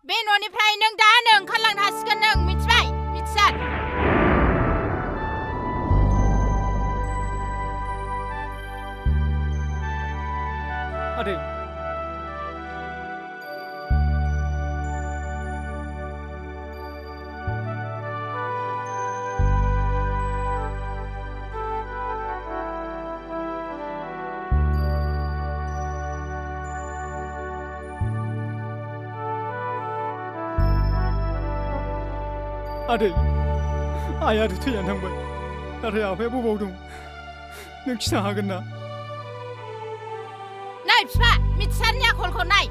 बे न'निफ्राय नों दानो ओंखारलांनो हासिगोन नों मिथिबाय मिथिसार आदै आदै आइ आरो थैनानै थांबाय नाथाय आफाया बबाव दं नों खिन्थानो हागोन ना नाय बिफा मिथिसारनि आखलखौ नाय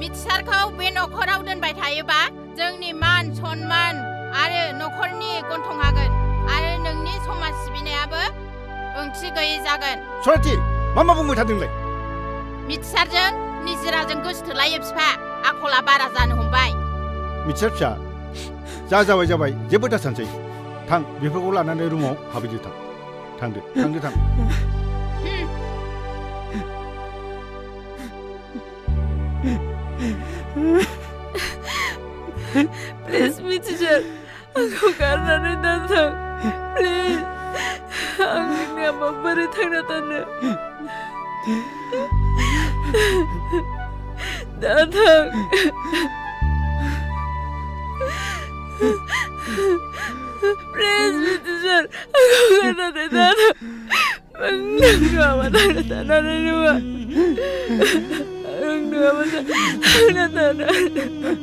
मिथिसारखौ बे न'खराव दोनबाय थायोबा जोंनि मान सन्मान आरो न'खरनि गन्थं हागोन आरो नोंनि समाज सिबिनायाबो ओंथि गैयै जागोन सनाथि मा बुंबाय थादोंलाय मिथिसारजों निजिराजों गोसोथोलायो बिफा आखला बारा जानो हमबाय मिथिसार फिसा जाबाय जेबो दासानसै थां बेफोरखौ लानानै रुमाव हाबैदो थांदो प्लिज मिथिसार आंखौ गारनानै दाथां प्लिज आंनि नेमा बोरै थांना थानो दाथां प्लिज मिथिसार आंखौ गारनानै दाथां आं नोंहाबा थांना थानानै नङा आं नङाबा थांना थानानै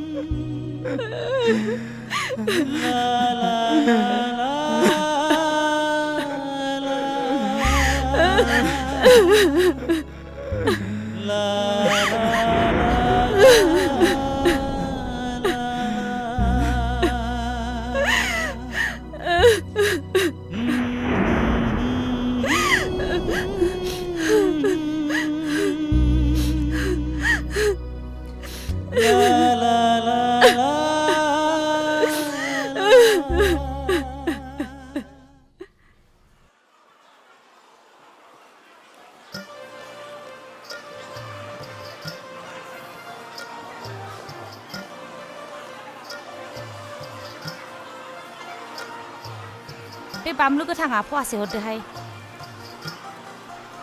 बे बामलु गोथाङा फवासे हरदोहाय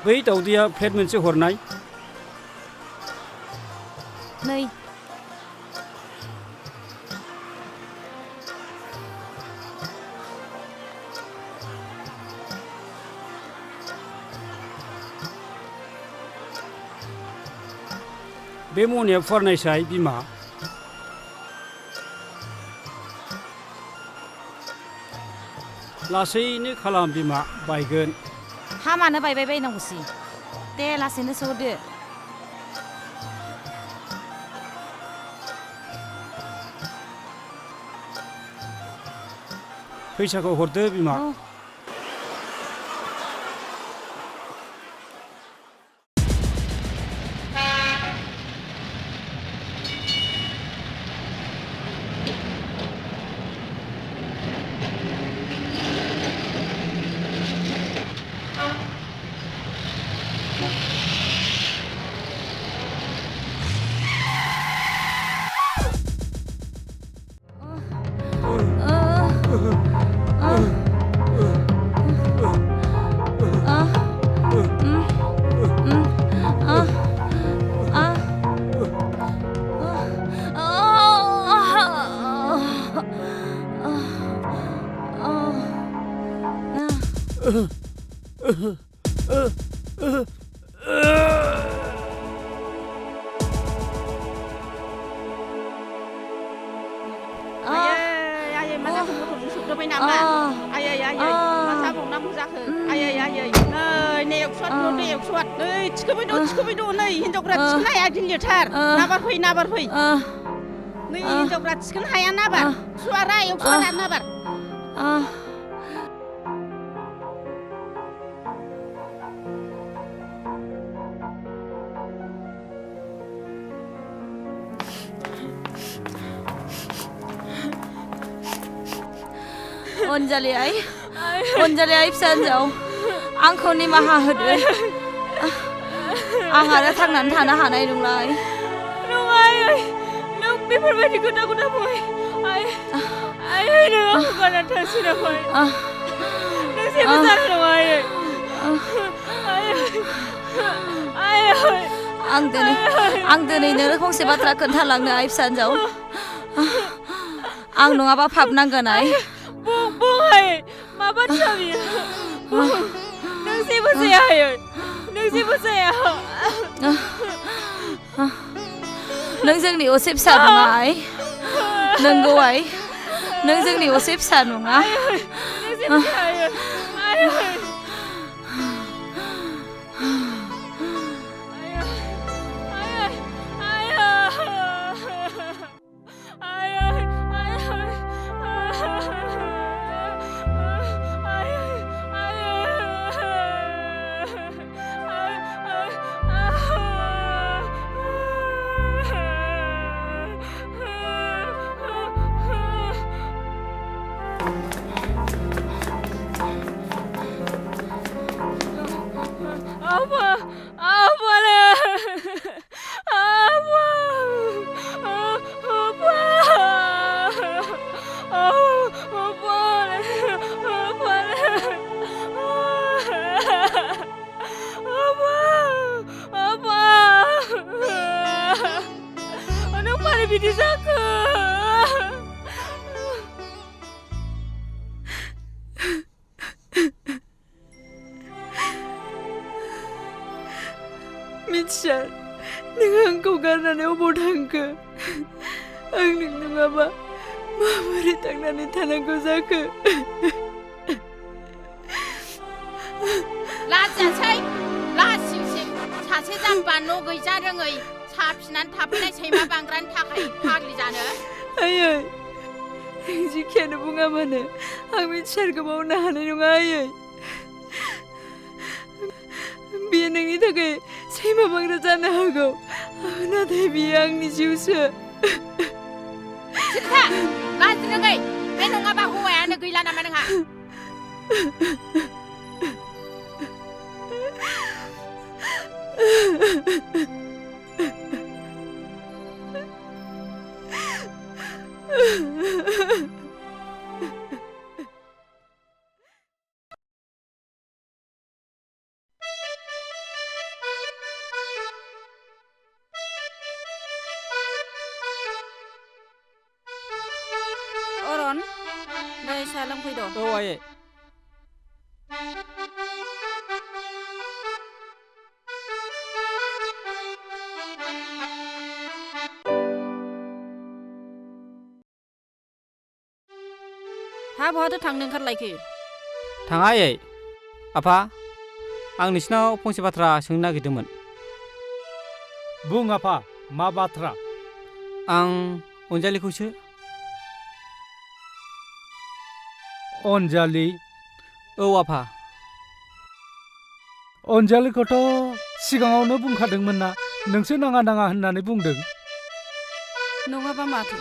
बै दावदैया प्लेट मोनसे हरनाय नै बे मनाया फुवारनायसाय बिमा लासैनो खालाम बिमा बायगोन हामानो बायबाय बायनांगौसि दे लासैनो सोहरदो फैसाखौ हरदो बिमा नाबार फै नै हिनजावफ्रा थिखोनो हाया नाबार सुवारा एवसुवारा नाबार अन्जालि आइ फिसा हिन्जाव आंखौ निमाहा होदो आं आरो थांनानै थानो हानाय नंलाय नङा आयै नों बेफोरबायदि खोथाखौ दाबुं आयै नों आंखौ गारनानै थांसिनाखै नों जेबो जानाय नङा आयै आं दिनै नोंनो फंसे बाथ्रा खोन्थालांनो आइ फिसाजो आं नङाबा फाबनांगोन आइ बुं आयै मा बाथ्रा बियो नों जेबो जाया आयै नों जेबो जाया नों जोंनि असे फिसा नङा आइ नंगौ आइ नों जोंनि असे फिसा नङा नों जेबो जाया आयै बिदि जाखो मिथिया नों आंखौ गारनानै अबाव थांखो आं नों नङाबा माबोरै थांनानै थानांगौ जाखो लाजासै लासिंसिं सासे जाम्बा न' गैजा रोङै साफिनानै थाफैनाय सैमा बांग्रानि थाखाय फाग्लि जानो आयै जिखियानो बुङा मानो आं मिथिसारखौ मावनो हानाय नङा आयै बियो नोंनि थाखाय सैमा बांग्रा जानो हागौ नाथाय बियो आंनि जिउसो सिन्था लाजि रोङै बे नङाबा हौवायानो गैला नामा नोंहा अरन नै साहा लोंफैद' औ आयै हा बहाथो थांनो ओंखारलायखो थाङा आयै आफा आं नोंसिनाव फंसे बाथ्रा सोंनो नागिरदोंमोन बुं आफा मा बाथ्रा आं अनजालिखौसो अनजालि औ आफा अनजालिखौथ' सिगाङावनो बुंखादोंमोन ना नोंसो नाङा होननानै बुंदों नङाबा माथो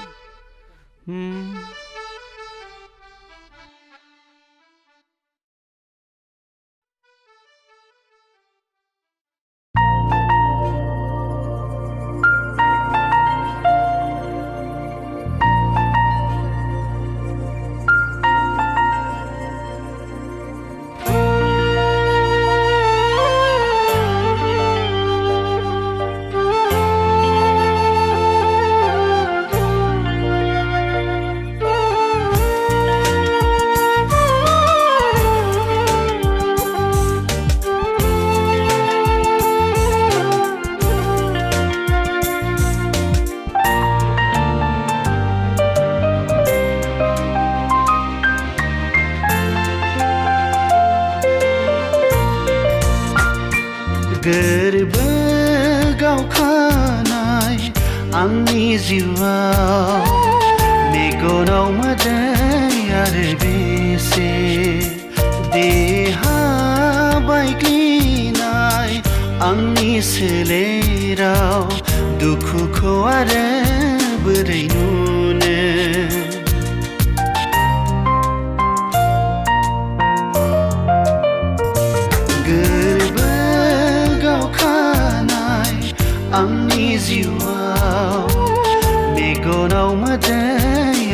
गोरबो गावखानाय आंनि जिउआव मेगनाव मोदै आरो बेसे देहा बायग्लिनाय आंनि सोलेराव दुखुखौ आरो बोरै नुनो आंनि जिउआव मेगनाव मोदै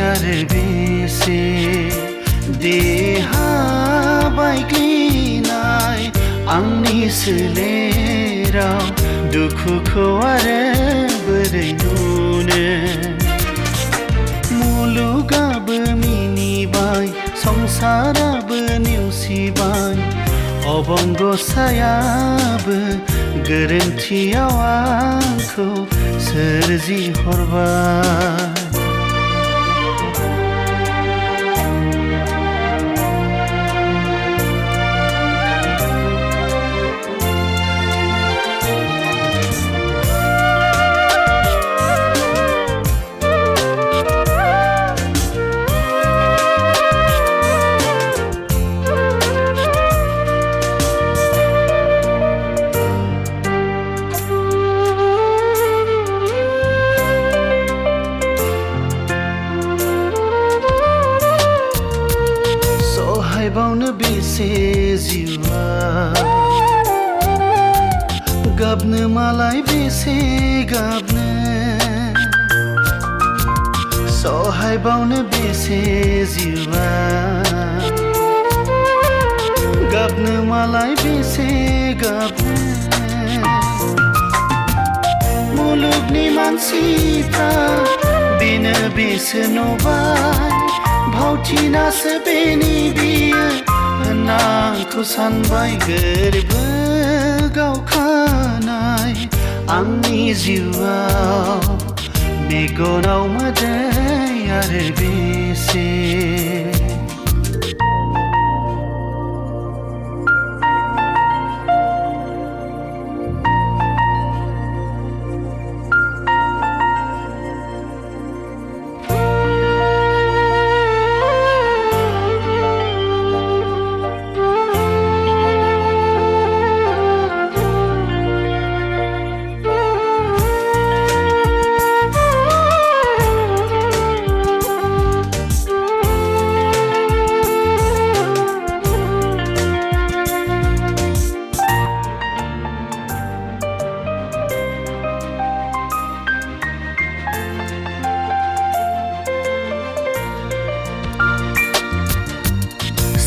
आरो बेसे देहा बायग्लिनाय आंनि सोलेराव दुखुखौ आरो बोरै नुनो मुलुगाबो मिनिबाय संसाराबो नेवसिबाय अबंगसायाबो गोरोन्थियाव आंखौ सोरजिहरबाय बावनो बेसे जिउआ गाबनो मालाय बेसे गाबनो सहाय बावनो बेसे जिउआ गाबनो मालाय बेसे गाबनो मुलुगनि मानसिफ्रा बेनो बेसो नबाय भावथिनासो बेनि बियो होनना आंखौ सानबाय गोरबो गावखानाय आंनि जिउआव मेगनाव मोदै आरो बेसे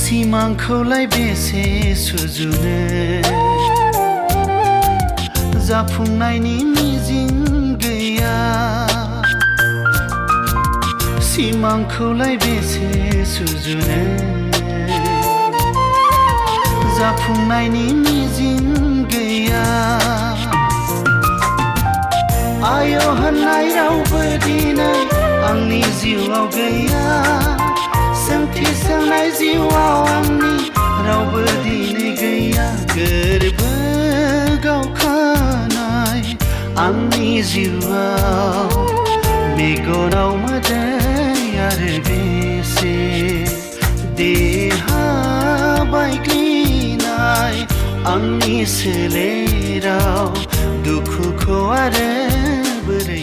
सिमांखौलाय बेसे सुजुनो जाफुंनायनि मिजिं गैया सिमांखौलाय बेसे सुजुनो जाफुंनायनि मिजिं गैया आय' होननाय रावबो दिनै आंनि जिउआव गैया सोंथि सोंनाय जिउआव आंनि रावबो दिनै गैया गोरबो गावखानाय आंनि जिउआव मेगनाव मोदै आरो बेसे देहा बायग्लिनाय आंनि सोलेराव दुखुखौ आरो बोरै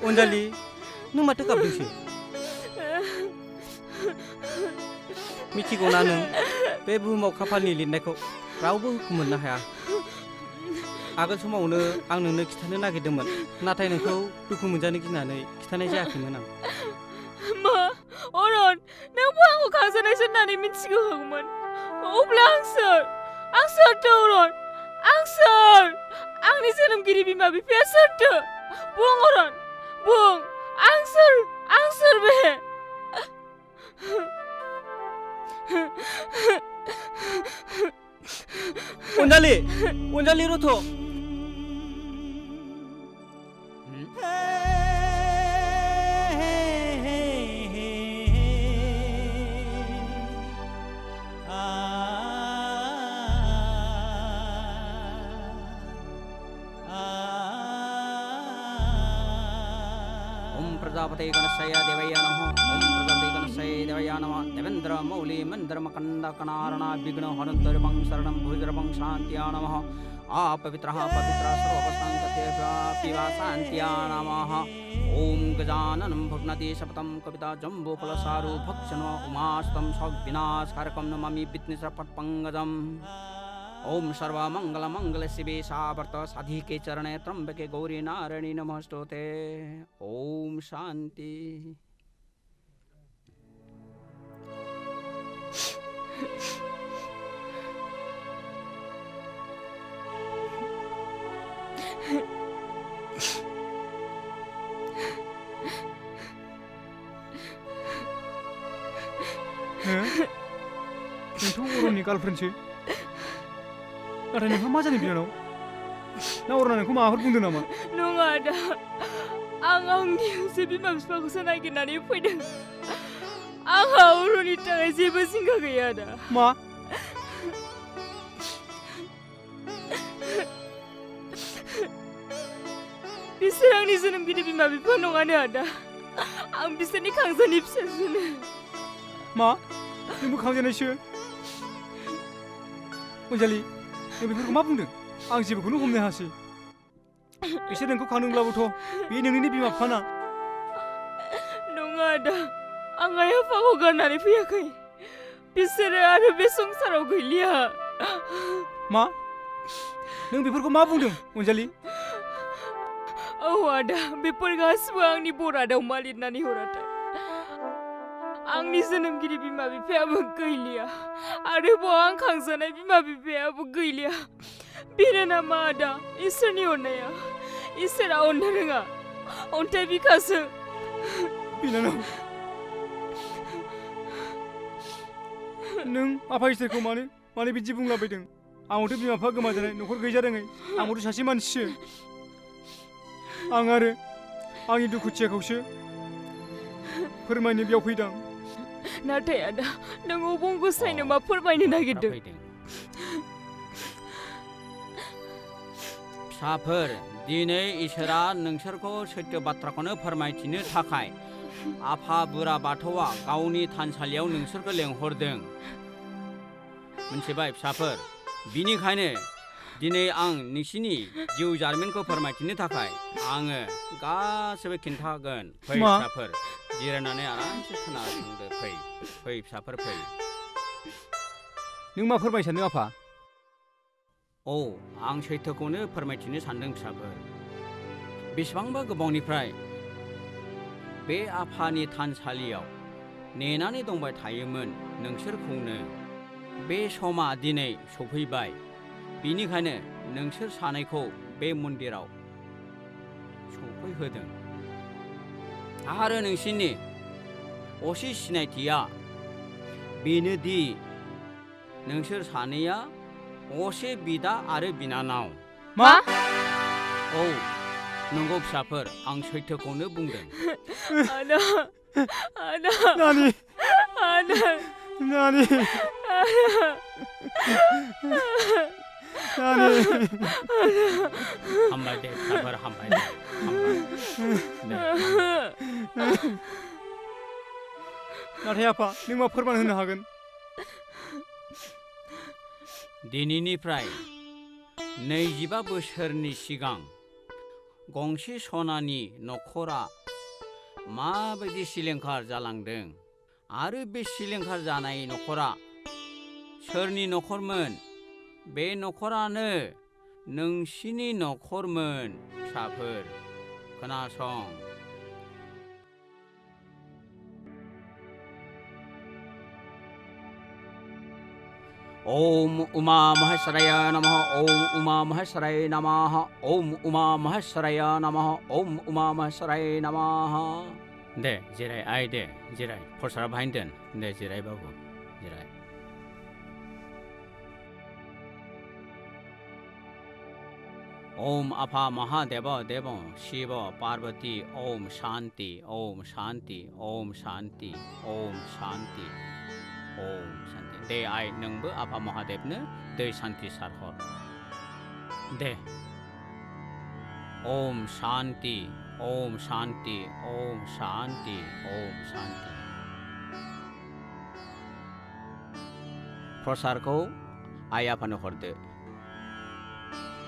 अनजालि नों माथो गाबदोंसो मिथिगौना नों बे बुहुमाव खाफालनि लिरनायखौ रावबो हुखुम मोननो हाया आगोल समावनो आं नोंनो खिथानो नागिरदोंमोन नाथाय नोंखौ दुखु मोनजानो गिनानै खिथानाय जायाखैमोन आं मा अरन नोंबो आंखौ खांजानायसो होननानै मिथिगौमोन अब्ला आं सोरथो अरन आं सोर आंनि जोनोमगिरि बिमा बिफाया सोरथो बुं अरन बुं आं सोर बे अनजालि रथ' प्रजापते गणेशाय देवाय नमः ओम प्रजापते गणेशाय देवाय नमः देवेंद्र मौली मंत्र मकंद कनारणा विघ्न हरंतरमं शरणं भुजरमं शांत्या नमः अपवित्रः पवित्र सर्वसंगतेभ्यः शांत्या नमः ओम गजाननं भग्नति शपथं कविता जम्बूफलसारु भक्षण उमास्तं सविनाशकारकं नमामि विघ्नेश्वरपङ्कजम् ओम सर्वमंगल शिवे सावर्त साधिके चरणे त्र्यंबके गौरी नारायणी नमस्तुते ओम शांति नोंथ' अरननि गार्लफ्रेन्डसो नाथाय नोंहा मा जादों बिनानाव ना अरना नोंखौ माबाफोर बुंदों नामा नङा आदा आं आंनिसो बिमा बिफाखौसो नागिरनानै फैदों आंहा अरननि थाखाय जेबो जिंगा गैया आदा मा बिसोर आंनि जोनोमगिरि बिमा बिफा नङानो आदा आं बिसोरनि खांजानि फिसाजोनो मा नोंबो खांजानायसो अनजालि नों बेफोरखौ मा बुंदों आं जेबोखौनो हमनो हायासै बिसोर नोंखौ खांदोंब्लाबोथ' बे नोंनिनो बिमा बिफाना नङा आदा आं आइ आफाखौ गारनानै फैयाखै बिसोरो आरो बे संसाराव गैलिया मा नों बेफोरखौ मा बुंदों अनजालि औ आदा बेफोर गासिबो आंनि बरादाव मा लिरनानै हराथाय आंनि जोनोमगिरि बिमा बिफायाबो गैलिया आरोबाव आं खांजानाय बिमा बिफायाबो गैलिया बेनो नामा आदा इसोरनि अननाया इसोरा अननो रोङा अन्थाइ बिखासो बिनानाव नों आफा इसोरखौ मानो बिदि बुंलाबायदों आंबोथ' बिमा बिफा गोमाजानाय न'खर गैजारोङै आंबोथ' सासे मानसिसो आं आरो आंनि दुखुथियाखौसो फोरमायनो बेयाव फैदों नाथाय आदा नों अबं गसायनो मा फोरमायनो नागिरदों फिसाफोर दिनै इसोरा नोंसोरखौ सैथो बाथ्राखौनो फोरमायथिनो थाखाय आफा बुरा बाथौआ गावनि थानसालियाव नोंसोरखौ लेंहरदों मिथिबाय फिसाफोर बिनिखायनो दिनै आं नोंसिनि जिउ जारिमिनखौ फोरमायथिनो थाखाय आङो गासैबो खिन्थागोन फै फिसाफोर जिरायनानै आरामसे खोनासंदो फै फिसाफोर फै नों मा फोरमायनो सानदों आफा औ आं सैथोखौनो फोरमायथिनो सानदों फिसाफोर बेसेबांबा गोबावनिफ्राय बे आफानि थानसालियाव नेनानै दंबाय थायोमोन नोंसोरखौनो बे समा दिनै सफैबाय बिनिखायनो नोंसोर सानैखौ बे मन्दिराव सफैहोदों आरो नोंसिनि असे सिनायथिया बेनोदि नोंसोर सानैया असे बिदा आरो बिनानाव मा औ नंगौ फिसाफोर आं सैथोखौनो बुंदों आदा आदा नानि आदा नानि हामबाय दे फिसाफोर हामबाय दे नाथाय आफा नों मा फोरमान होनो हागोन दिनैनिफ्राय 25 बोसोरनि सिगां गंसे सनानि न'खरा माबायदि सिलिंखार जालांदों आरो बे सिलिंखार जानाय न'खरा सोरनि न'खरमोन बे न'खरानो नोंसिनि न'खरमोन फिसाफोर खोनासं ओम उमा महेश्वराय नमः ओम उमा महेश्वराय नमः ओम उमा महेश्वराय नमः ओम उमा महेश्वराय नमः दे जिराय आइ दे जिराय फरसारा बाहायनो दोन दे जिराय बाबु जिराय ओम आफा महादेव देव शिव पार्वती ओम शांति ओम शांति ओम शांति ओम शांति ओम शांति दे आइ नोंबो आफा महादेवनो दै शांति सारहर दे ओम शांति ओम शांति ओम शांति ओम शांति प्रसादखौ आइ आफानो हरदो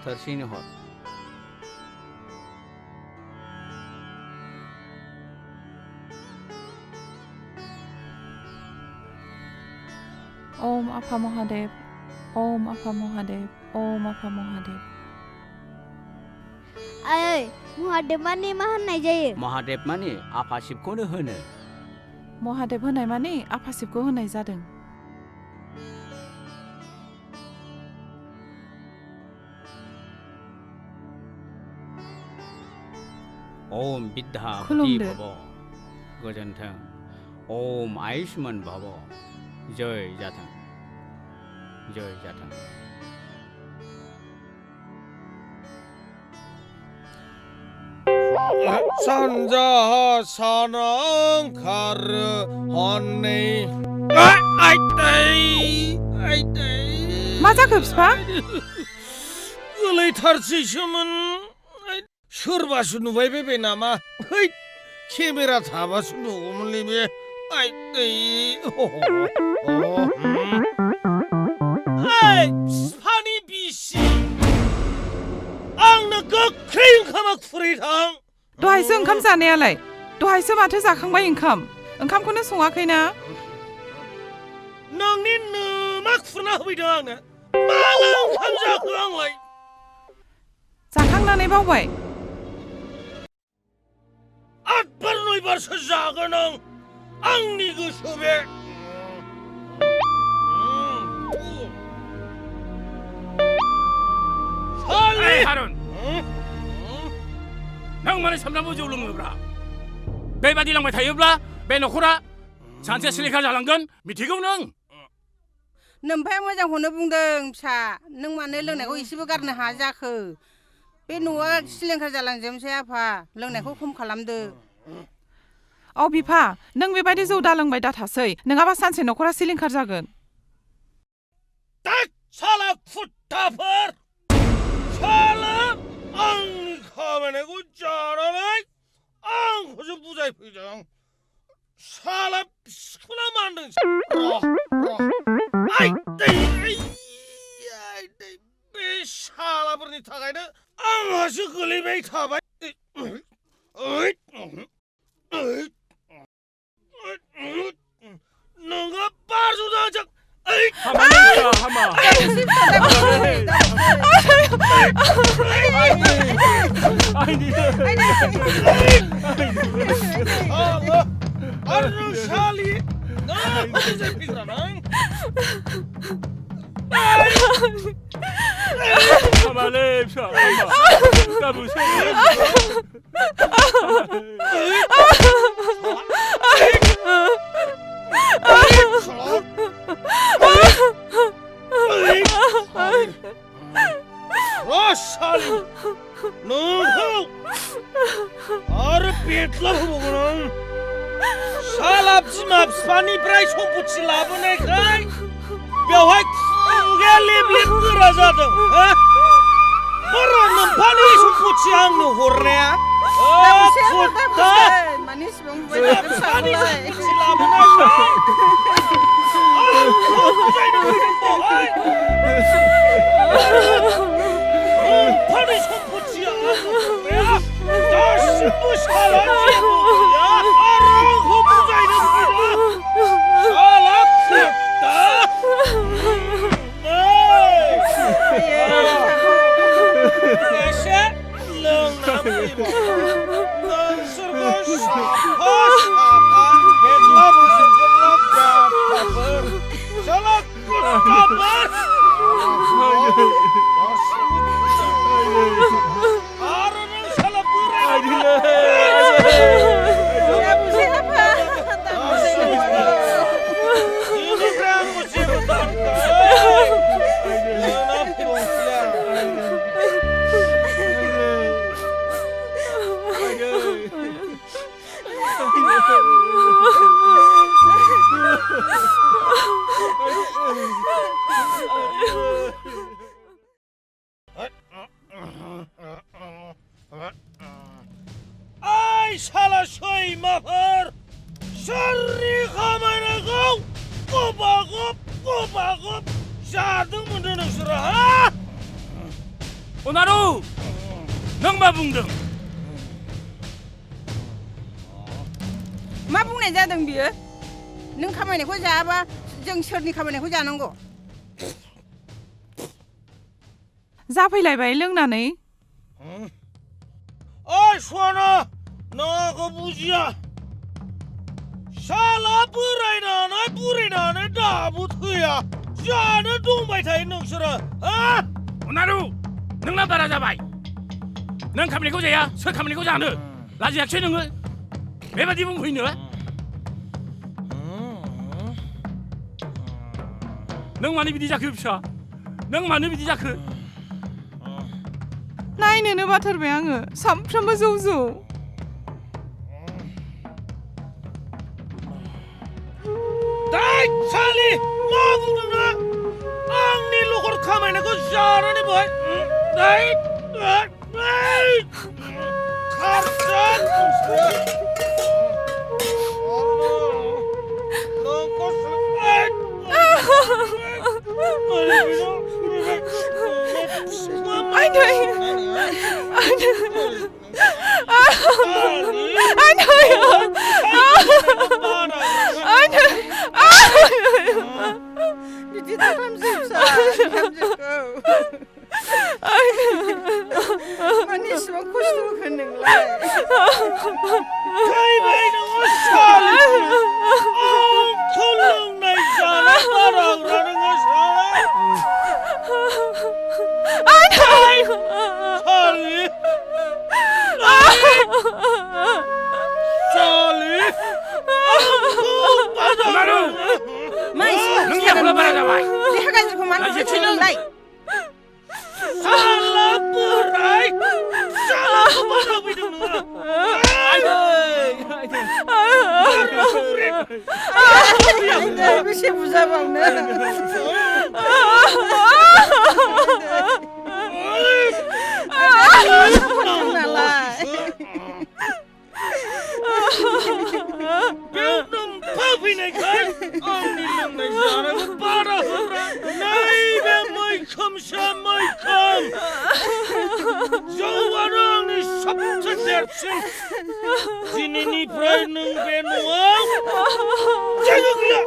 थोरसिनो हर ओम आफा महादेव ओम आफा महादेव ओम आफा महादेव आयै महादेव माने मा होननाय जायो महादेव माने आफा शिबखौनो होनो महादेव होनाय माने आफा शिबखौ होनाय जादों ओम विद्यापति खुलुमदो। भव गोजोन्थों ओम आयुष्मान भव जय जाथों जय जाथों सानजाहा सान ओंखारो हनै मा जाखो बिफा गोलैथारसैसोमोन सोरबासो नुबाय बायबाय नामा है केमेरा थाबासो नुगौमोनलै बे बिफानि बिसि आंनो गोख्रै ओंखामा खुरैथां दहायसो ओंखाम जानायालाय दहायसो माथो जाखांबाय ओंखामखौनो सङाखैना नोंनि नोमा खुरना होफैदों आंनो माला ओंखाम जाखो आंलाय जाखांनानै बावबाय 8 बार 9 बारसो जागोन आं आंनि गोसो बे हारुन नों माने सामफ्रामबो जौ लोङोब्रा बेबादि लांबाय थायोब्ला बे न'खरा सानसे सिलिंखार जालांगोन मिथिगौ नों नोमफाया मोजांखौनो बुंदों फिसा नों मानो लोंनायखौ एसेबो गारनो हाया जाखो बे न'आ सिलिंखार जालांजोबनोसै आफा लोंनायखौ खम खालामदो औ बिफा नों बेबायदि जौ दालोंबाय दाथासै नङाबा सानसे न'खरा सिलिंखार जागोन साला खुट्टाफोर साला आंनि खामानिखौ जानानै आंखौसो बुजायफैदों साला सिखोना मानदों बे सालाफोरनि थाखायनो आंहासो गोलैबाय थाबाय नोङो बारज'दाजों आरो बेटलाव होबावगोन साला बिमा बिफानिफ्राय सम्पथि लाबोनायखाय बेवहाय खुगाया लेब लेब गोरा जादों बारा नोम्फानि सम्पथि आंनो हरनाया माने इसेबां बिफानि सम्पथि लाबोनायखाय आंखौ बुजायनो फैदों बेवहाय नोम्फानि सम्पथिया आंनो हरनाया दासिमबो साला जेबो गैया आरो आंखौ बुजायनो फैदों साला खुट्टा एसे लोंना फैबाव नोंसोरखौ साफा साफा आंनि खामायनायखौ गोबागब जादों मोनदों नोंसोरो हा? अनारु नों मा बुंदों? मा बुंनाय जादों बियो? नों खामायनायखौ जायाबा जों सोरनि खामायनायखौ जानांगौ? जाफैलायबाय लोंनानै ओइ सुवाना नोंखौ बुजिया साला बोरायनानै बुरैनानै दाबो थैया जानो दंबाय थायो नोंसोरो हा? अनारु नोंना बारा जाबाय नों खामानिखौ जाया सोर खामानिखौ जानो लाजियाखिसै नोङो बेबादि बुंफैनो नों मानो बिदि जाखो फिसा नों मानो बिदि जाखो नायनोनो बाथारबाय आङो सामफ्रामबो जौ दाय सालि मा बुंदों नों आंनि लखर खामायनायखौ जानानै बहाय दाय खारजान बिदि दाखालामसै फिसा बिहामजोखौ माने इसेबां खस्थ' होखो नोंलाय थैबाय नोङो सालि आंखौ लोंनाय जानाय बाराग्रा नोङो साला सालि अनारु नोंनि आखला बारा जाबाय देहा गाज्रिखौ मानो बुंनो नोंलाय? साला बोराय सालाखौ बारा फैदों नोङो बेसे बुजाबावनो फैनायखाय आंनि लोंनाय जानायखौ बारा होग्रा नैबे मैखोमसो मैखोम जौआनो आंनि सबसे देरसिन दिनैनिफ्राय नों बे न'आव जेबो गैया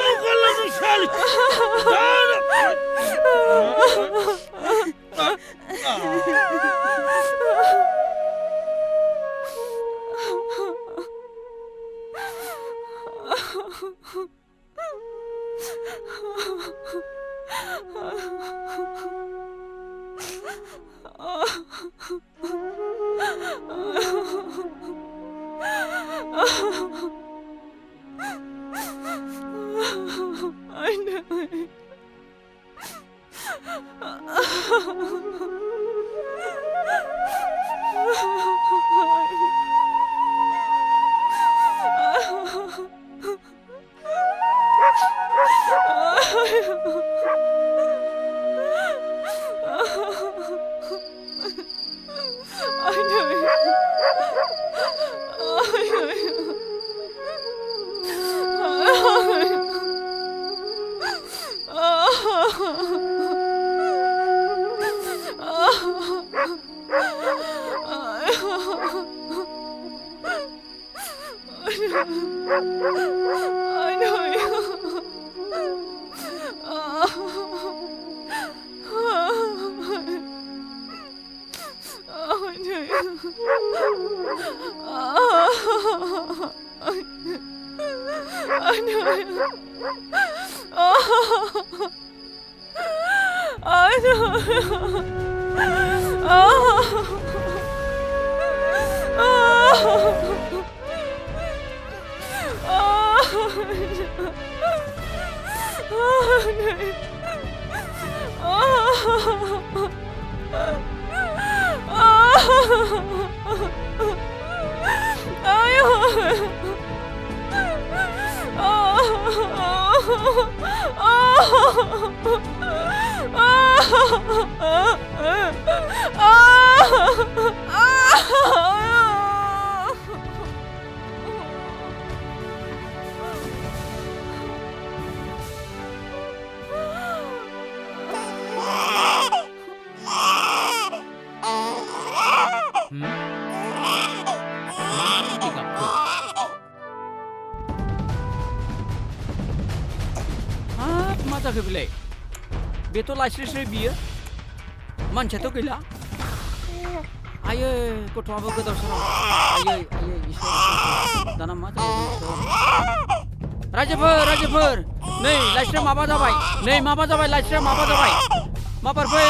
ओंखारलां नों सालि मा जाखो बेलाय बेथ' लाइस्रिस्रि बियो मानसियाथ' गैला आयै गथ'आबो गोदाव सोराव आयै इसोर दाना मा जाबावगोन रायजोफोर नै लाइस्रिया माबा जाबाय लाइस्रिया माबा जाबाय माबार फै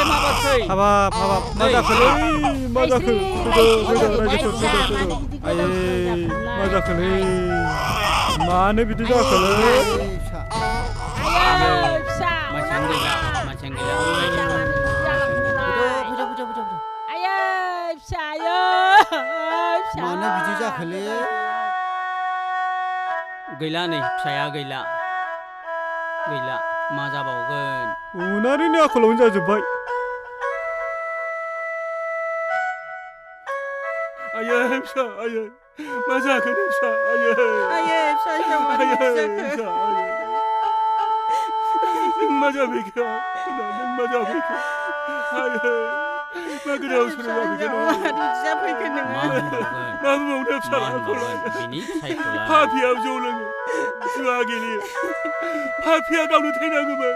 हाबाब मा जाखोलै मा जाखो आयै मा जाखोलै मानो बिदि जाखोलै मानसियानो गैला मानो बिदि जाखोलै गैला नै फिसाया गैला मा जाबावगोन उनारिनि आखलावनो जाजोब्बाय आयै फिसा आयै मा जाखो नों फिसा आयै फिसा मा जाफैखो नों मा जाफैखो आयै मा गोदाव सोराव जाफैखो नों मा बुंबावनो फिसा बिनि फिसायखौलाय पापियाव जौ लोङो जुवा गेलेयो पापिया गावनो थैनांगौमोन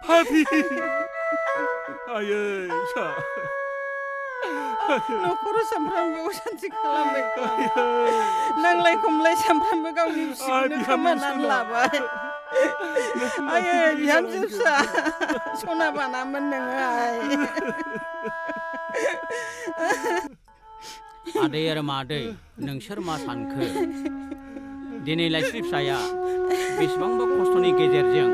पापि आयै फिसा न'खराव सामफ्रामबो असान्थि खालामबाय नांलाय खमलाय सामफ्रामबो गावनि बिसिखौनो खोमानानै लाबाय आयै बिहामजो फिसा सना बानामोन नोङो आदै आरो मादै नोंसोर मा सानखो दिनै लाइस्रि फिसाया बेसेबांबा खस्थ'नि गेजेरजों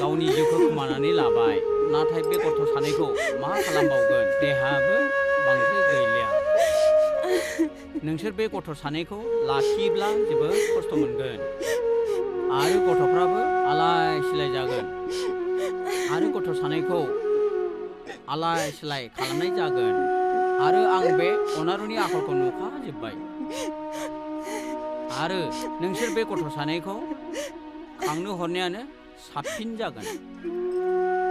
गावनि जिउखौ खोमानानै लाबाय नाथाय बे गथ' सानैखौ मा खालामबावगोन देहायाबो बांद्राय गैलिया नोंसोर बे गथ' सानैखौ लाखियोब्ला जोबोद खस्थ' मोनगोन आरो गथ'फ्राबो आलाय सिलाय जागोन आरो गथ' सानैखौ आलाय सिलाय खालामनाय जागोन आरो आं बे अनारुनि आखलखौ नुखाजोब्बाय आरो नोंसोर बे गथ' सानैखौ खांनो हरनायानो साबसिन जागोन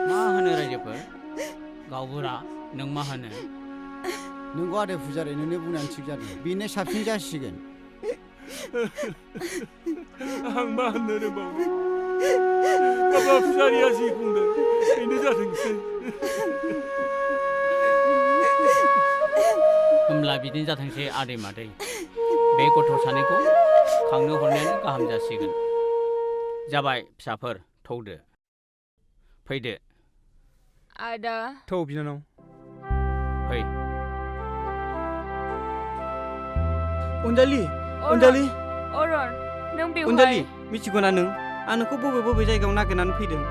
मा होनो रायजोफोर गावबुरा नों मा होनो नोंगौ आदै फुजारि नोंनि बुंनायानो थिग जादों बेनो साबसिन जासिगोन आं मा होननो रोंबावो बाबा फुजारिया जि बुंदों बेनो जाथोंसै होमब्ला बिदिनो जाथोंसै आदै मादै बे गथ' सानैखौ खांनो हरनायानो गाहाम जासिगोन जाबाय फिसाफोर थौदो फैदो आदा थौ बिनानाव फै अनजालि अरन नों बेवहाय अनजालि मिथिगौना नों आं नोंखौ बबे जायगायाव नागिरनानै फैदों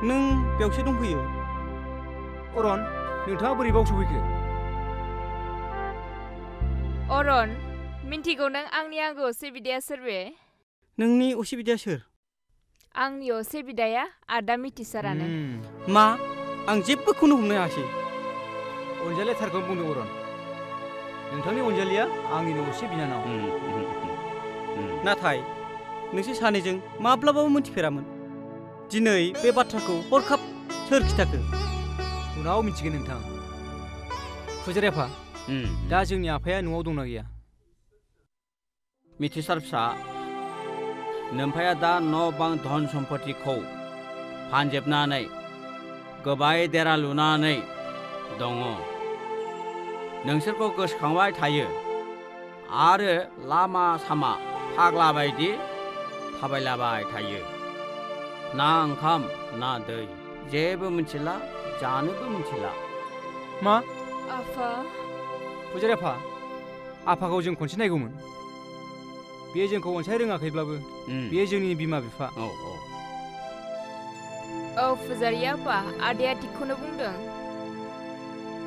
नों बेयावसो दंफैयो अरन नोंथाङा बोरै बाव सफैखो अरन मिन्थिगौ नों आंनि आंगो असे बिदाया सोर बे नोंनि असे बिदाया सोर आंनि असे बिदाया आदा मिथिसारानो मा आं जेबोखौनो हमनो हायासै अनजालिया थारखौनो बुंदों अरन नोंथांनि अनजालिया आंनिनो असे बिनानाव नाथाय नोंसोर सानैजों माब्लाबाबो मोनथिफेरामोन दिनै बे बाथ्राखौ हरखाब सोर खिथाखो उनाव मिथिगोन नोंथां फुजारि आफा दा जोंनि आफाया न'आव दंना गैया मिथिसार फिसा नोम्फाया दा न' बां धन सम्पतिखौ फानजोबनानै गोबाय देरा लुनानै दङ नोंसोरखौ गोसोखांबाय थायो आरो लामा सामा फाग्ला बायदि थाबायलाबाय थायो ना ओंखाम ना दै जेबो मिथिला जानोबो मिथिला मा आफा फुजारि आफाखौ जों खनसे नायगौमोन बे जोंखौ अनसाय रोङाखैब्लाबो बे जोंनि बिमा बिफा औ फुजारि आफा आदाया थिगखौनो बुंदों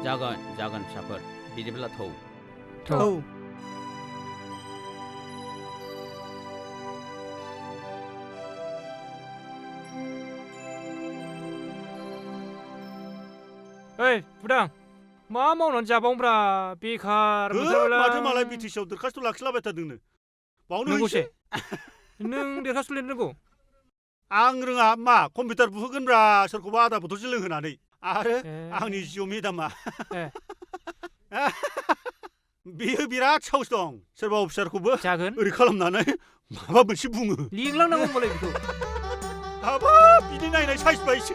जागोन फिसाफोर बिदिब्ला थौ ओइ फुदां मा मावनानै जाबावब्रा बेखार माथो मालाय बिटिसिआव दरखास्त लाखिलाबाय थादोंनो बावनो नंगौसे नों दरखास्त लिरनो रोंगौ आं रोङा मा कम्पिउटार बुहोगोनब्रा सोरखौबा आदा बथलसो लोंहोनानै आरो आंनि जिअ मेदामा बेयो बिराद साहस दं सोरबा अफिसारखौबो जागोन ओरै खालामनानै माबा मोनसे बुङो लिंलांनांगौ होनबालाय बेखौ हाबाब बिनि नायनाय साइज बायसो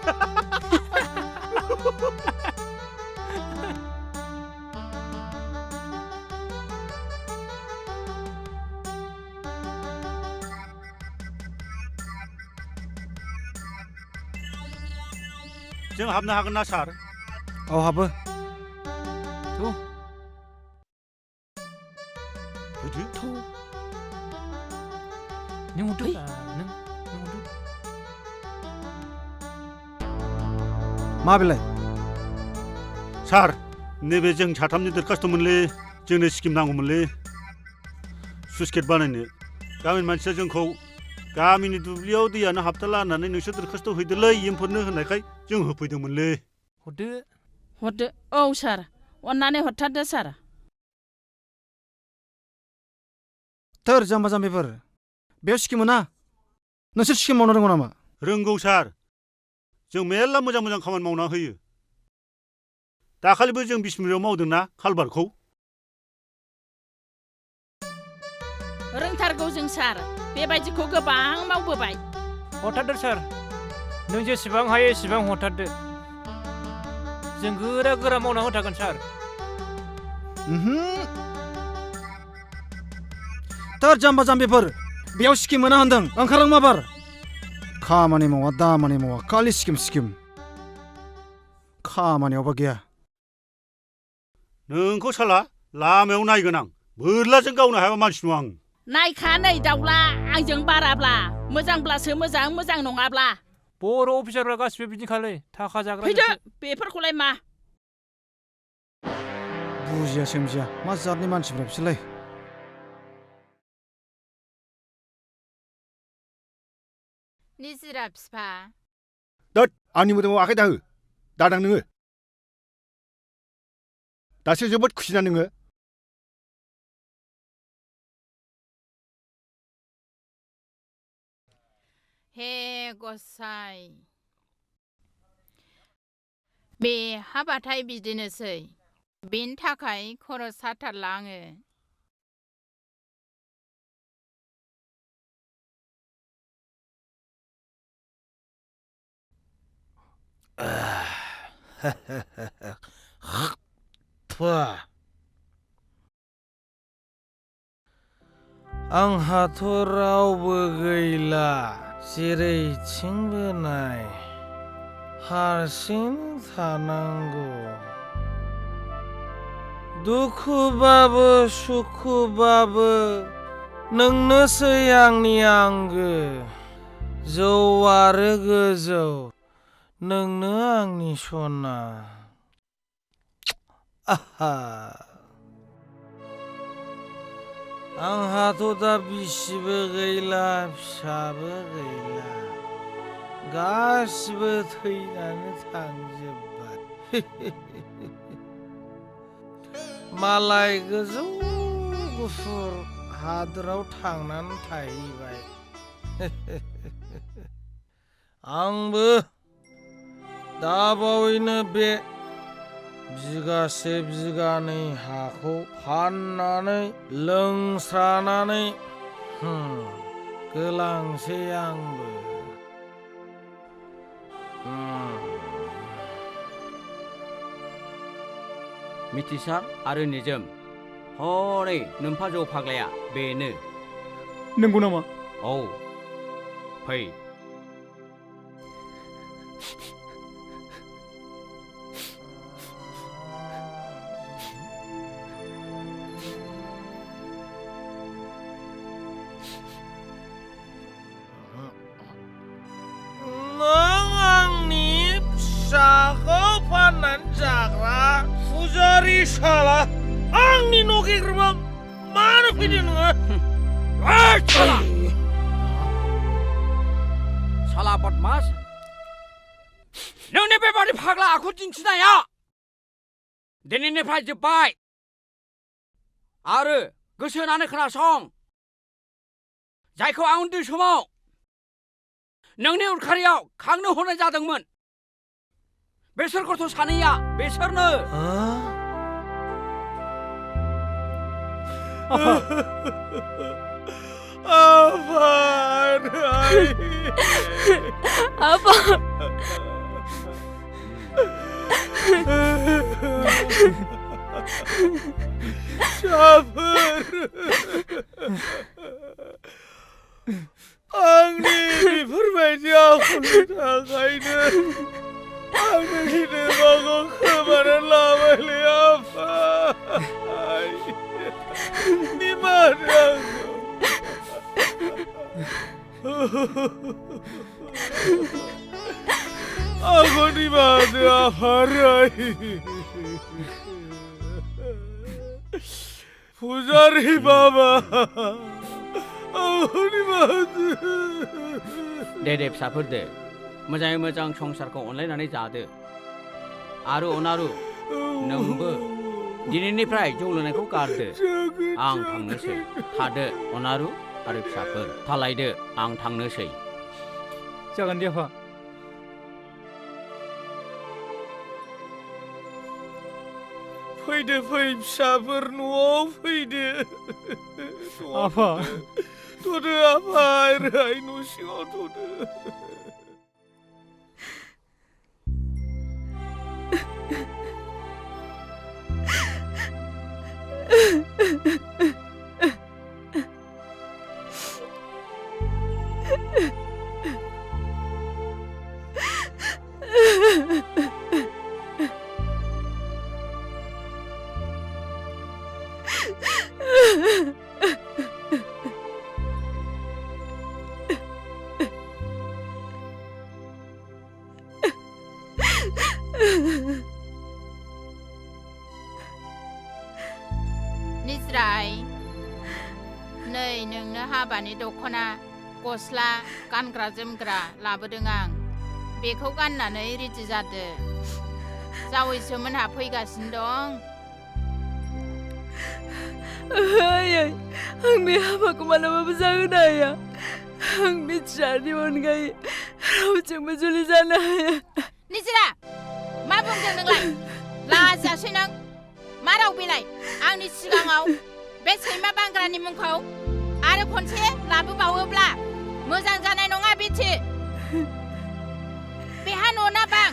जों हाबनो हागोन ना सार औ हाबो फैदो नों हरदो नों हरदो मा बेलाय सार नैबे जों साथामनि दरखास्तमोनलै जोंनो स्किम नांगौमोनलै सुइस गेट बानायनो गामिनि मानसिया जोंखौ गामिनि दुब्लियाव दैयानो हाबथाला होननानै नोंसोर दरखास्त हैदोलै एम्फोरनो होननायखाय जों होफैदोंमोनलै हरदो औ सार अन्नानै हरथारदो सार थोर जाम्बा जाम्बिफोर बेयाव स्किम मोना नोंसोर स्किम मावनो रोंगौ नामा रोंगौ सार जों मेरला मोजां मोजां खामानि मावना होयो दाखालिबो जों बिसमुरियाव मावदोंना कालभारखौ रोंथारगौ जों सार बेबायदिखौ गोबां मावबोबाय हरथारदो सार नों जेसेबां हायो एसेबां हरथारदो जों गोरा गोरा मावना होथारगोन सार थोर जाम्बा जाम्बिफोर बेयाव स्किम मोना होनदों ओंखारलां माबार खामानि मावा दामानि मावा खालि स्किम खामानियावबा गैया नोंखौ साला लामायाव नायगोन आं बोरलाजों गावनो हायाबा मानसि नङा आं नायखा नै दाउला आंजों बाराब्ला मोजांब्लासो मोजां नङाब्ला बर' अफिसारफ्रा गासिबो बिदिखालै थाखा जाग्रा फैदो बेफोरखौलाय मा बुजिया सोमजिया मा जातनि मानसिफ्रा बिसोरलाय निजिरा बिफा दोद आंनि मोदोमाव आखाइ दाहो दादां नोङो दासो जोबोद खुसिना नोङो हे गसाइ बे हाबाथाय बिदिनोसै बेनि थाखाय खर' साथारला आङो आंहाथ' रावबो गैला जेरैथिंबो नाय हारसिं थानांगौ दुखुबाबो सुखुबाबो नोंनोसै आंनि आंगो जौ आरो गोजौ नोंनो आंनि सना आहा आंहाथ' दा बिसिबो गैला फिसाबो गैला गासिबो थैनानै थांजोब्बाय मालाय गोजौ गुफुर हादोराव थांनानै थाहैबाय आंबो दाबावैनो बे बिगासे बिगानै हाखौ फाननानै लोंस्रानानै गोलांसै आंबो मिथिसार आरो निजोम हनै नोम्फा जौ फाग्लाया बेनो नंगौ नामा औ फै फिसाखौ फाननानै जाग्रा फुजारि साला आंनि न' गेग्रोमाव मानो फैदों नोङो साला बदमास नोंनि बेबादि फाग्ला आखु दिन्थिनाया दिनैनिफ्राय जोब्बाय आरो गोसो होनानै खोनासं जायखौ आं उन्दै समाव नोंनि उदखारियाव खांनो हरनाय जादोंमोन बेसोर गथ' सानैया बेसोरनो आफान Apa? Sabar. Anni befoरबायदि आखलनि थाखायनो आंनि हिनजावखौ खोमाना लाबायलै आफा। निमाहा आंखौ निमाहा आफा राय। पुजारी बाबा आंखौ निमाहा दे फिसाफोर दे मोजाङै मोजां संसारखौ अनलायनानै जादो आरो अनारु नोंबो दिनैनिफ्राय जौ लोंनायखौ गारदो आं थांनोसै थादो अनारु आरो फिसाफोर थालायदो आं थांनोसै जागोन दे आफा फैदो फै फिसाफोर न'आव फैदो आफा थ'दो आफा राय न' सिङाव थ'दो निस्राय नै नोंनो हाबानि दख'ना गस्ला गानग्रा जोमग्रा लाबोदों आं बेखौ गाननानै रेडि जादो जावैसोमोनहा फैगासिनो दं आं बे हाबाखौ मालाबाबो जाहोनो हाया आं मिथियानि अनगायै रावजोंबो जुलि जानो हाया निजिरा मा बुंदों नोंलाय लाजासै नों मा राव बेलाय आंनि सिगाङाव बे सैमा बांग्रानि मुंखौ आरो खनसे लाबोबावोब्ला मोजां जानाय नङा बिथि बेहा न'ना बां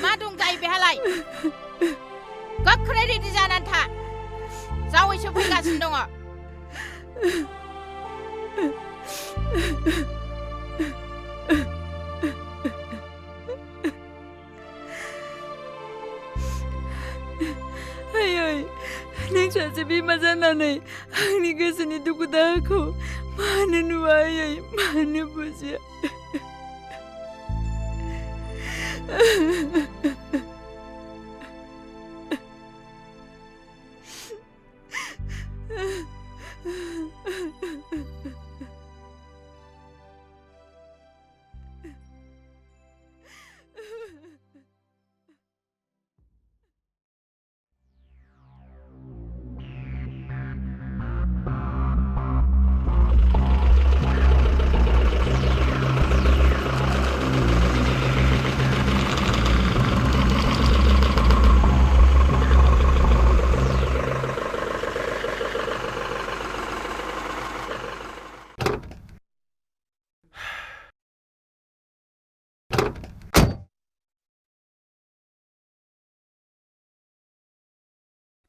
मा दं जायो बेहालाय गोख्रै रेडि जानानै था जावैसो फैगासिनो दङ नों सासे बिमा जानानै आंनि गोसोनि दुखु दाहाखौ मानो नुवा मानो बुजिया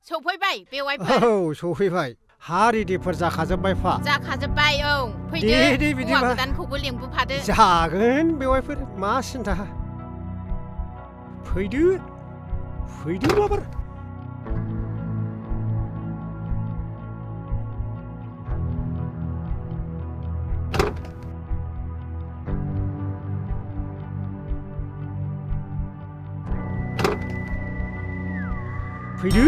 सफैबाय बेवाइफोर औ सफैबाय हा रेडिफोर जाखाजोब्बाय फा जाखाजोब्बाय औ फैदो दे बिदिबा हौवा गोदानखौबो लेंबोफादो जागोन बेवाइफोर मा सिन्था फैदो फैदो माबार फैदो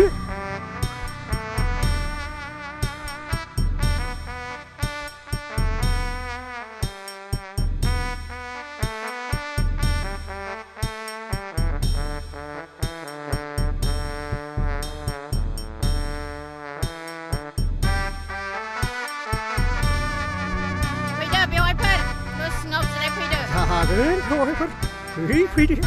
जागोन बेवाइफोर फैदो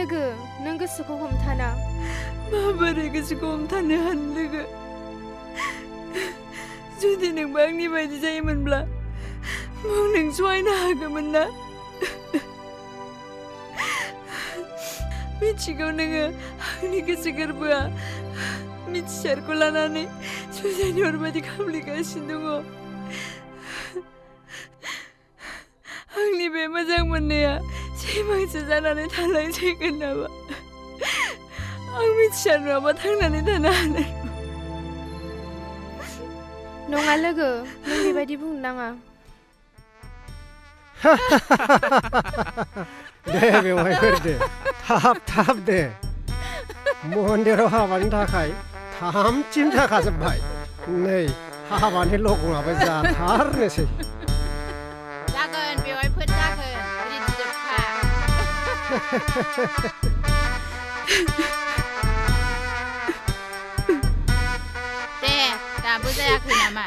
लोगो नों गोसोखौ हमथाना माबोरै गोसोखौ हमथानो हानो लोगो जुदि नोंबो आंनि बायदि जायोमोनब्ला नों सहायनो हागौमोन ना मिथिगौ नोङो आंनि गोसो गोरबोआ मिथिसारखौ लानानै जुजाइनि अरबायदि खामलिगासिनो दङ आंनि बे मोजां मोननाया सेमांसो जानानै थालांसिगोन नामा आं मिथिसार नङाबा थांनानै थानो हानाय नङा लोगो नों बेबायदि बुंनो नाङा दे बेवहायफोर दे थाब दे मन्दिराव हाबानि थाखाय 3 थिम जाखाजोब्बाय नै हाबानि लगनाबो जाथारनोसै जागोन बेवहायफोर जागोन रेडि जोबखा दे दाबो जायाखै नामा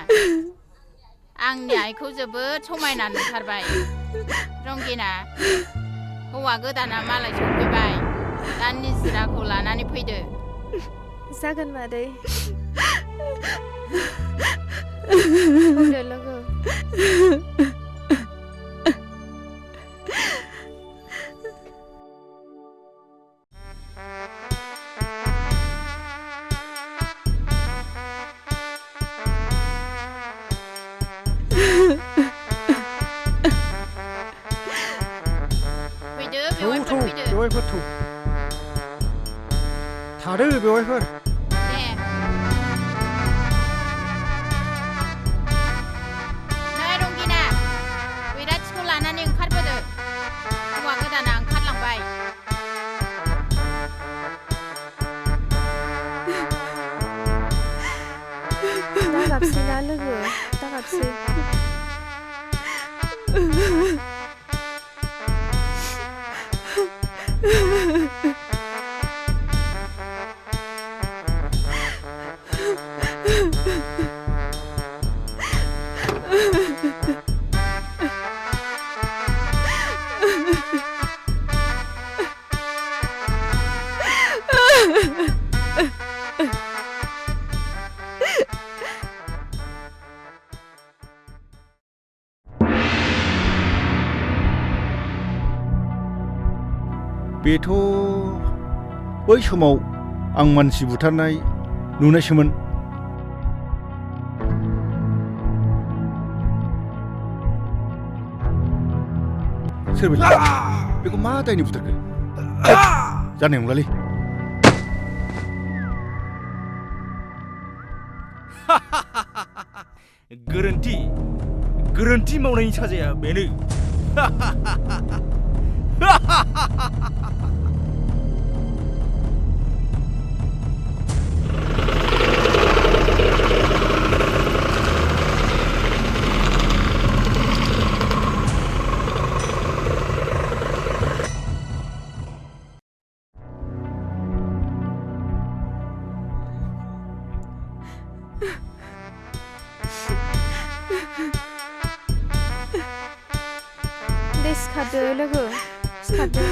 आंनि आइखौ जोबोद समायना नुथारबाय रंगिना हौवा गोदाना मालाय सफैबाय दा निजिराखौ लानानै फैदो जागोन मादै बुंदो लोगो बेवहायफोर थौ थादो बेवहायफोर दे नै रंगिना बैराथिखौ लानानै ओंखारबोदो हौवा गोदाना ओंखारलांबाय दागाबसै ना लोगो दागाबसै बेथ' बै समाव आं मानसि बुथारनाय नुनायसोमोन सोरबाय बेखौ मा दायनि बुथारखो जानाय नंलालै गोरोन्थि मावनायनि साजाया बेनो दे सिखारदो लोगो सिखारदो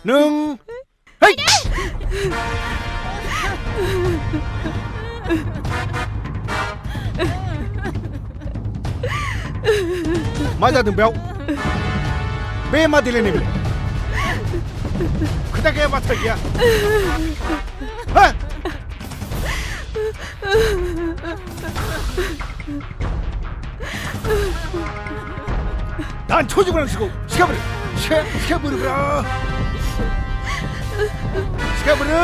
नों मा जादों बेयाव बे मा देलायनाय बेलाय खोथा गैया बाथ्रा गैया 단초지구랑시고 시켜버려 시켜버려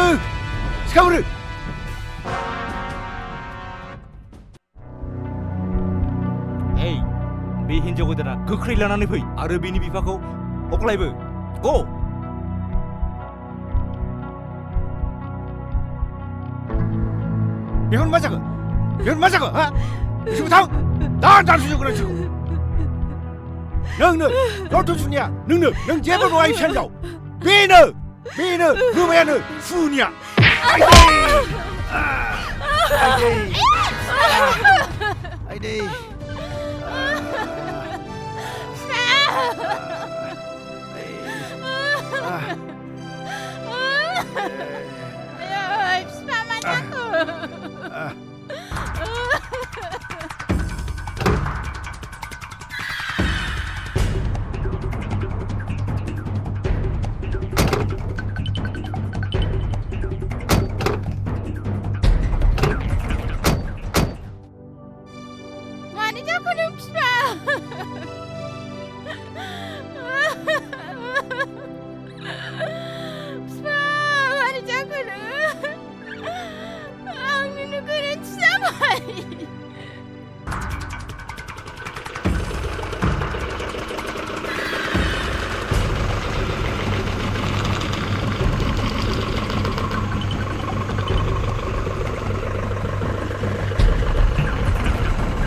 에이 बे हिन्जाव गोदाना गोख्रै लानानै फै आरो बेनि बिफाखौ अख्लायबो ग बेखौनो मा जाखो ha? 지금 당! 나 단수죠 그러시고 너는 로토순이야 너는 제발 와이 편져 베너 그거야는 순이야 आइदै Ayo, bifa mataku. Wanita kuning bifa. Bifa, wanita kuning. Ang ninuguran sa bahay.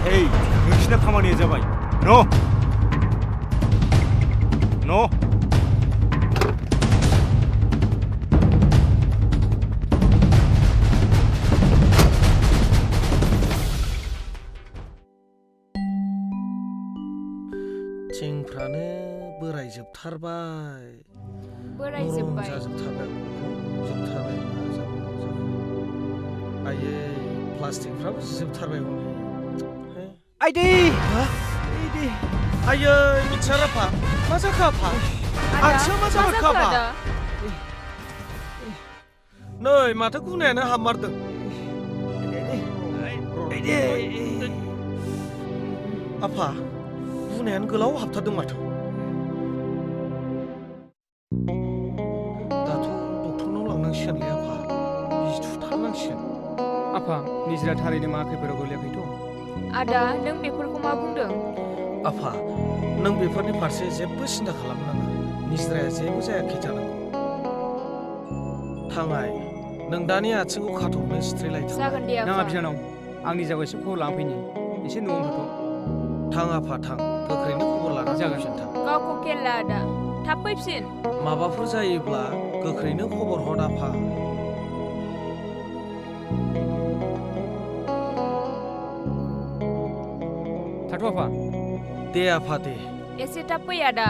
Hey, नोंसिना खामानिया जाबाय न' थिंफ्रानो बोरायजोबथारबाय बोरायजोब्बाय जाजोबथारबाय जोबथारबाय आयै प्लास्टिकफ्राबो जिजोबथारबाय हनै आइदै आयै मिथिया राफा मा जाखो आफा आथिङा मा जाखो आफा नै माथो गुनायानो हाबमारदों आफा गुनायानो गोलाव हाबथारदों माथो दाथ' डक्टरनाव लांनांसिगोनलै आफा बिजि थुथारनांसिगोन आफा निजिरा थारैनो मा खैफोदाव गोलैयाखैथ' आदा नों बेफोरखौ मा बुंदों आफा नों बेफोरनि फारसे जेबो सिन्था खालामनाङा निज्राया जेबो जायाखै जानांगौ थांनाय नों दानि आथिंखौ खाथबनो सिथ्रिलायदों जागोन दे नाङा आफा बिनानाव आंनि जायगायाव एसे खबर लांफैनि एसे न'आवनो थाथ' थां आफा थां गोख्रैनो खबर लानानै जागोन। फैफिन थां गावखौ खेल ला आदा थाब फैफिन माबाफोर जायोब्ला गोख्रैनो खबर हर आफा थाथ' आफा दे आफा दे एसे थाब फै आदा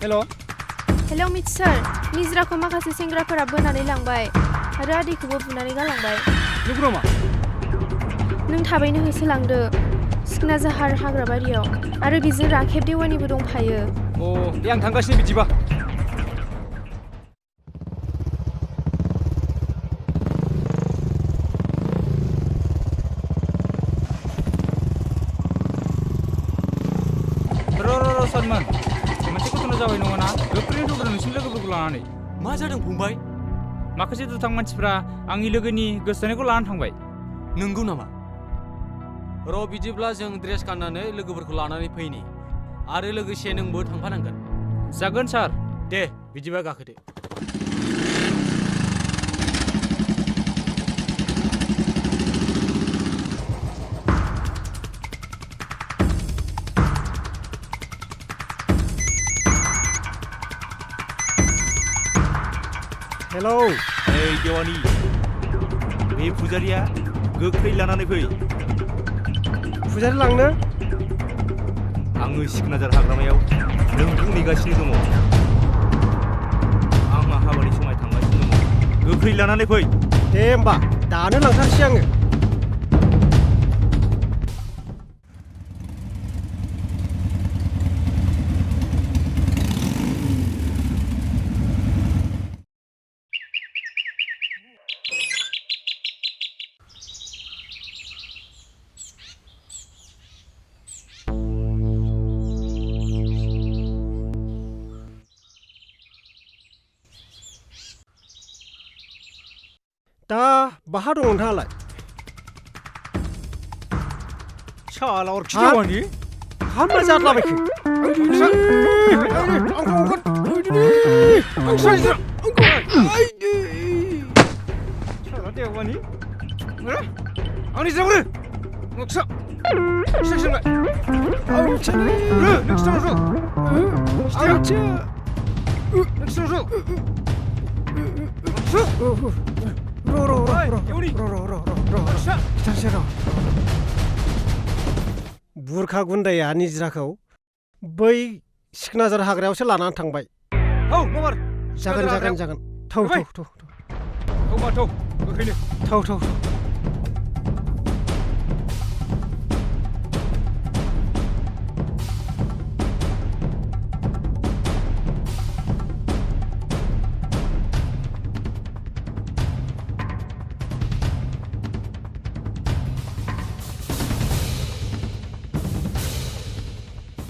हेल' हेलौ मिथिसार निजराखौ माखासे सेंग्राफोरा बोनानै लांबाय आरो आदैखौबो बुनानै गालांबाय नंगौ नामा नों थाबैनो होसोलांदो सिखना जाहार हाग्राबारियाव आरो बेजों राखेब देवानिबो दंफायो अ दे आं थांगासिनो बिदिबा र' सलमान मोनसे घटना जाबाय नङाना गोख्रैनो दंग्रा नोंसिनि लोगोफोरखौ लानानै मा जादों फंबाय माखासे दुथां मानसिफ्रा आंनि लोगोनि गोसोथोनायखौ लानानै थांबाय नंगौ नामा र' बिदिब्ला जों ड्रेस गाननानै लोगोफोरखौ लानानै फैनि आरो लोगोसे नोंबो थांफानांगोन जागोन सार दे बिदिबा गाखोदो हेलौ ओइ देवानि बे फुजारिया गोख्रै लानानै फै फुजारि लांनो आङो सिखनाजार हाग्रामायाव नोंखौ नेगासिनो दङ आंहा हाबानि समाय थांगासिनो दङ गोख्रै लानानै फै दे होमबा दानो लांथारसै आङो दा बहा दं नोंथाङालाय शाला अरखि देवानि हामा जादलाबायखो शाला देवानि आंनि जावरो 시작시작. 아우 차네. 넥스트로. 아우치. 넥스트로. बुरखा गुन्दाया निजिराखौ बै सिखनाजार हाग्रायावसो लानानै थांबाय औ माबार जागोन थौ गोख्रैनो थौ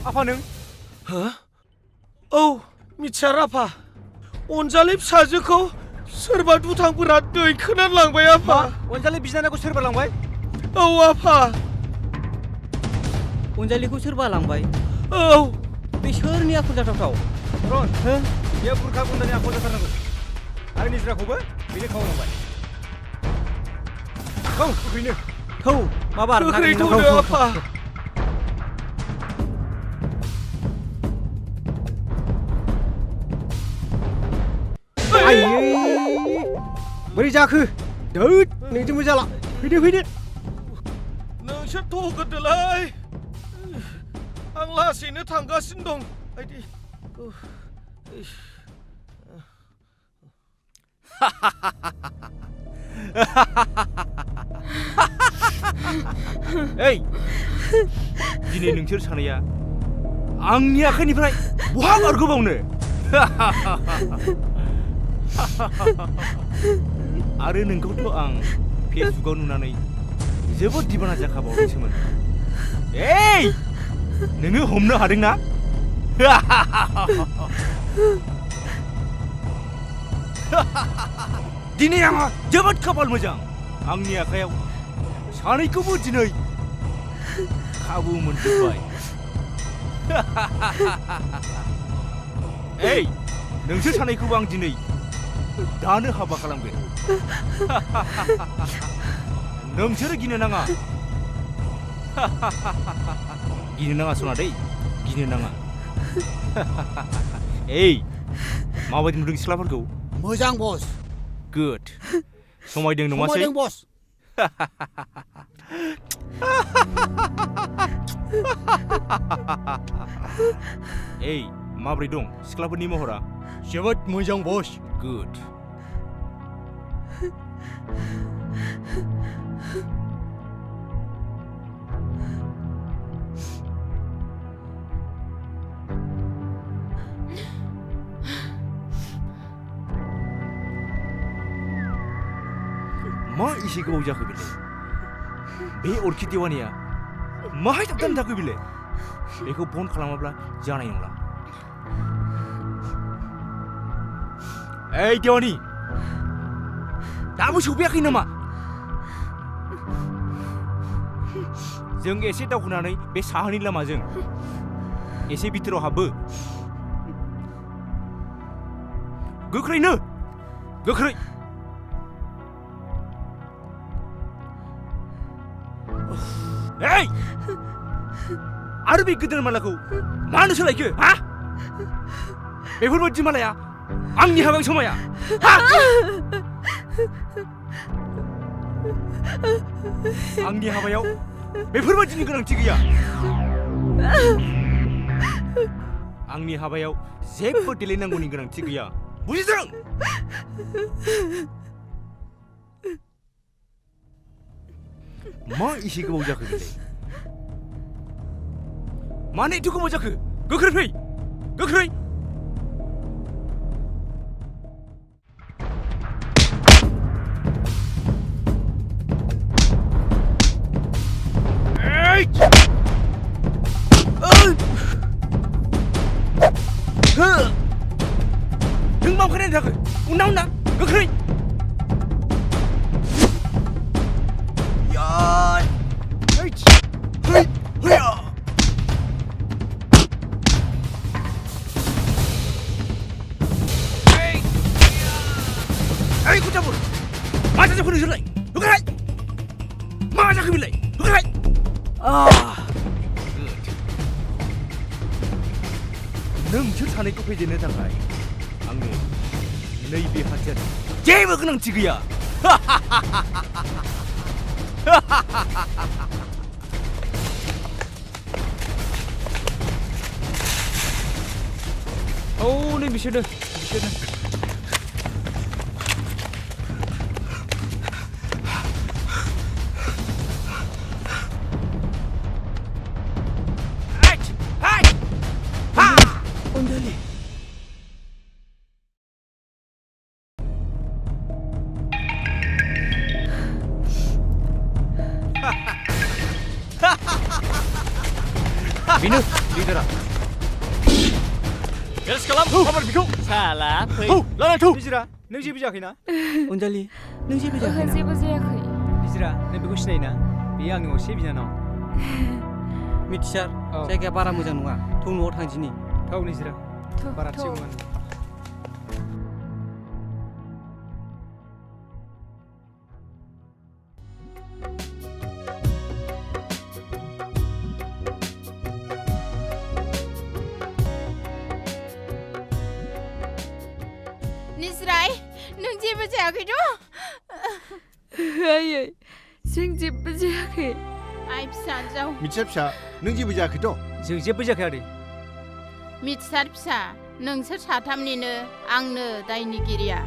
आफा नों हो औ मिथियार आफा अनजालि फिसाजोखौ सोरबा दुथांफोरा दैखोनानै लांबाय आफा अनजालि बिनानावखौ सोरबा लांबाय औ आफा अनजालिखौ सोरबा लांबाय औ बे सोरनि आखल जाथावथाव रन बे बुरखा गुन्दानि आखल जाथारनांगौ आरो निजिराखौबो बेनो खावलांबाय औ गोख्रैनो थौ माबार गोख्रै थौदो आफा बोरै जाखो दोद नोंजोंबो जाला फैदो नोंसोर थगोरदोलाय आं लासैनो थांगासिनो दं आइदि ओइ दिनै नोंसोर सानैया आंनि आखाइनिफ्राय बहा बारग'बावनो आरो नोंखौथ' आं फेसबुकआव नुनानै जोबोद दिबाना जाखाबावदोंसोमोन एइ नोङो हमनो हादोंना दिनै आंहा जोबोद खाफाल मोजां आंनि आखायाव सानैखौबो दिनै खाबु मोनजोब्बाय एइ नोंसोर सानैखौबो आं दिनै दानो हाबा खालामगोन नोंसोरो गिनो नाङा सनादै गिनो नाङा एइ माबायदि नुदों सिख्लाफोरखौ मोजां बस गुड समायदों नङासै बस एइ माबोरै दं सिख्लाफोरनि महरा जोबोद मोजां बस गुड मा एसे गोबाव जाखो बेलाय बे अरखि देवानिया माहाय थाबथानो थाखो बेलाय बेखौ फन खालामाब्ला जानाय नंला ओइ देवानि दाबो सौफैयाखै नामा जों एसे दावखोनानै बे साहानि लामाजों एसे बिथोराव हाबो गोख्रैनो गोख्रै Hey! आरो बे गोदान मालाखौ मानो सोलायखो हा बेफोरबायदि मालाया आंनि हाबायाव समाया हा आंनि हाबायाव बेफोरबायदिनि गोनांथि गैया आंनि हाबायाव जेबो देलायनांगौनि गोनांथि गैया बुजिदों मा एसे गोबाव जाखो बेलाय मानो एथ' गोबाव जाखो गोख्रै फै गोख्रै नों मा खालामनानै थाखो उनाव गोख्रै Hei, ku cabut! Masa aku disuruh? Bukan! Masa aku bilang? Bukan! नोंसोर सानैखौ फेजेननो थाखाय आंनो नैबे हाथियार जेबो गोनांथि गैया औ नै बिसोरनो अन्जलि बेनो लिडारा एरेस्ट खालाम खामार बिखौ साला फै लाना थौ निजिरा नों जेबो जायाखैना अन्जलि नों जेबो ओहो जायाखै जेबो जायाखै निजिरा नों बेखौ सिनायोना बेयो आंनि असे बिनानाव मिथिसार जायगाया बारा मोजां नङा थौ न'आव थांदिनि थौ निजिरा बारा थिग नङा निस्राय नों जेबो जायाखैथ' आयै जों जेबो जायाखै आइ फिसाजो मिथिसार फिसा नों जेबो जायाखैथ' जों जेबो जायाखै आदै मिथिसार फिसा नोंसोर साथामनिनो आंनो दायनिगिरिया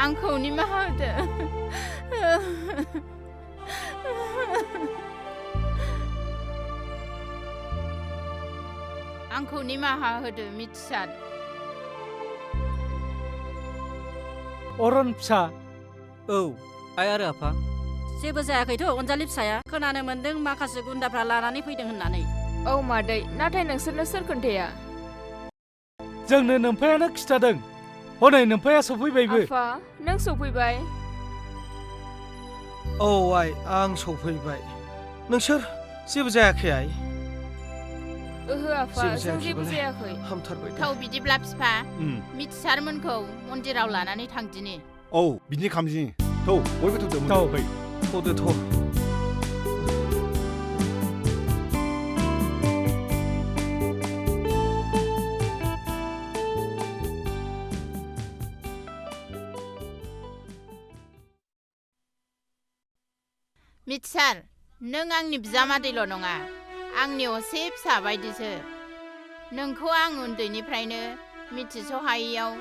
आंखौ निमाहा होदो आंखौ निमाहा होदो मिथिसार अरन फिसा औ आइ आरो आफा जेबो जायाखैथ' अनजालि फिसाया खोनानो मोन्दों माखासे गुन्दाफ्रा लानानै फैदों होननानै औ मादै नाथाय नोंसोरनो सोर खोन्थाया जोंनो नोम्फायानो खिथादों हनै नोम्फाया सफैबायबो आफा नों सफैबाय औ आइ आं सफैबाय नोंसोर जेबो जायाखै आइ ओहो आफा जों जेबो जायाखै हामथारबाय थौ बिदिब्ला फिफा मिथिसारमोनखौ मन्दिराव लानानै थांदिनि औ बिदिनो खालामदिनि थौ बयबो थौदो फै थौदो थ' मिथिसार नों आंनि बिजामादैल' नङा आंनि असे फिसा बायदिसो नोंखौ आं उन्दैनिफ्रायनो मिथिस'हायैयाव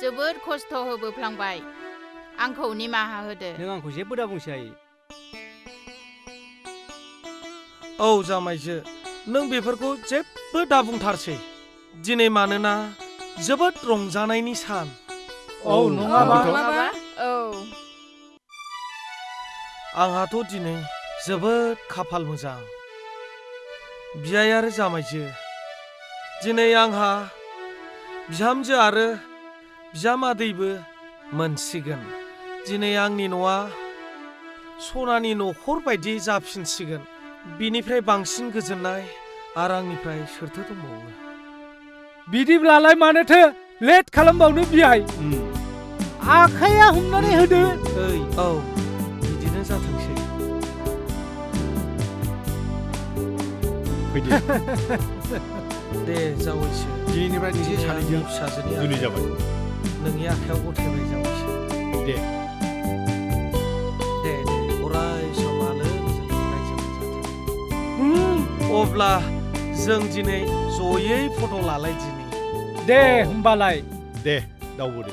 जोबोद खस्थ' होबोफ्लांबाय आंखौ निमाहा होदो नों आंखौ जेबो दा बुंसै आयै औ जामाइजो नों बेफोरखौ जेबो दा बुंथारसै दिनै मानोना जोबोद रंजानायनि सान औ नङाबा औ आंहाथ' दिनै जोबोद खाफाल मोजां बियाय आरो जामाइजो दिनै आंहा बिहामजो आरो बिजामादैबो मोनसिगोन दिनै आंनि न'आ सनानि न'खर बायदि जाफिनसिगोन बिनिफ्राय बांसिन गोजोननाय आरो आंनिफ्राय सोरथो दंबावो बिदिब्लालाय मानोथो लेट खालामबावनो बियाय आखाइया हमनानै होदो ओइ औ बिदिनो जाथोंसै फैदो दे जावैसो दिनैनिफ्राय नोंसोर सानैजों फिसाजोनि जुलि जाबाय नोंनि आखायाव गथायबाय जावैसो दे दे अराय सम आलो गोजोन रायजो जाथों अब्ला जों दिनै जयै फट' लालायदिनि दे होमबालाय दे दावबोदो